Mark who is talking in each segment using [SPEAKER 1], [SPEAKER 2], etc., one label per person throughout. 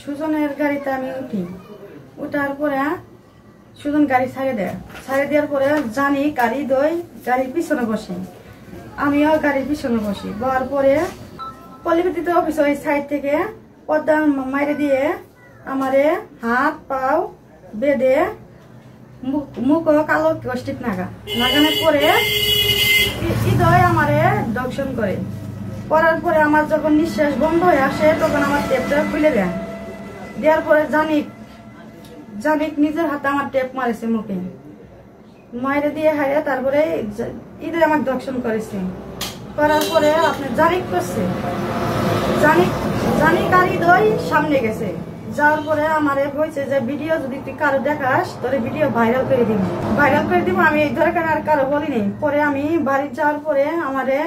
[SPEAKER 1] সুজনের গাড়িতে আমি উঠি, উঠার পরে সুজন গাড়ি ছাড়ে দেয়, ছাড়ে দেওয়ার পরে জানি গাড়ি দই গাড়ির পিছনে বসে, আমিও গাড়ির পিছনে বসি। বসার পরে পল্লীবিদ্যুৎ অফিস ওই সাইড থেকে পর্দা মাইরে দিয়ে আমারে হাত পাও বেঁধে মুখ কালো কষ্টিক নাগানোর পরে হৃদয় আমারে দর্শন করে। করার পরে আমার যখন নিঃশ্বাস বন্ধ হয়ে আসে তখন আমার টেপটা খুলে দেয়। দেওয়ার পরে জানিক নিজের হাতে আমার টেপ মারেছে মুখে, মাইরে দিয়ে হারে তারপরে হৃদয় আমার দর্শন করেছে। করার পরে আপনি জানিক করছে, জানিক আর হৃদয় সামনে গেছে। যাওয়ার পরে আমারে বলছে যে ভিডিও যদি তুই কারো দেখাস তোর ভিডিও ভাইরাল করে দিব। আমি এই দরকার আর কারো বলিনি। পরে আমি বাড়ি যাওয়ার পরে আমারে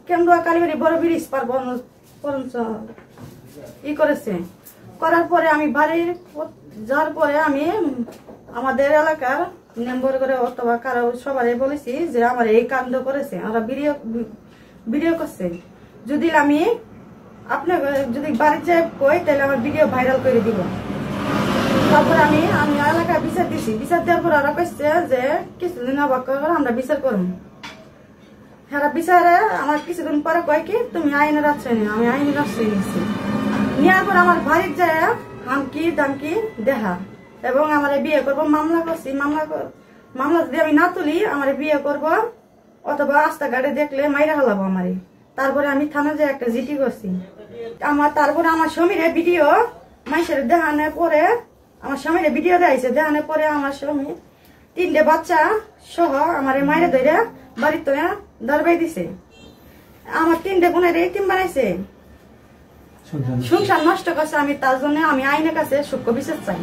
[SPEAKER 1] কেন্দ্র কালীবাড়ি বড় ব্রিজ পার ই করেছে। করার পরে আমি বাড়ির যাওয়ার পরে আমি আমাদের এলাকার মেম্বার করে অথবা কারো সবাই বলেছি যে আমার এই কাণ্ড করেছে, আমরা ভিডিও করছে, যদি আমি আপনার যদি বাড়িতে কই তাহলে আমার ভিডিও ভাইরাল করে দিব। তারপর আমি এলাকায় বিচার দিছি। বিচার দেওয়ার পর ওরা কইছে যে কিছুদিন অবাক করে আমরা বিচার করব। হ্যাঁ, বিচারে আমার কিছুদিন পরে কয় কি তুমি আইনের আশ্রয় নিও। আমি আইনের আশ্রয় নিচ্ছি। নেওয়ার পর আমার বাড়ির যায় হামকি দামকি দেখা এবং আমার বিয়ে করবো মামলা করছি। মামলা যদি আমি না তুলি আমার বিয়ে করব অথবা রাস্তাঘাটে দেখলে মাইরা হলাবো আমারে। তারপরে আমি থানা যে একটা জিটি করছি। তারপরে আমার স্বামীর ভিডিও মাইসের দেখানোর পরে আমার স্বামীর ভিডিও দেখাইছে। দেখানোর পরে আমার স্বামী 3টে বাচ্চা সহ আমার মাইরে ধরে বাড়ির তো দরবাই দিছে। আমার 3টে বোনের এতিম বানাইছে, সংসার নষ্ট করছে। আমি তার জন্য আমি আইনের কাছে সূক্ষ্ম বিচার চাই।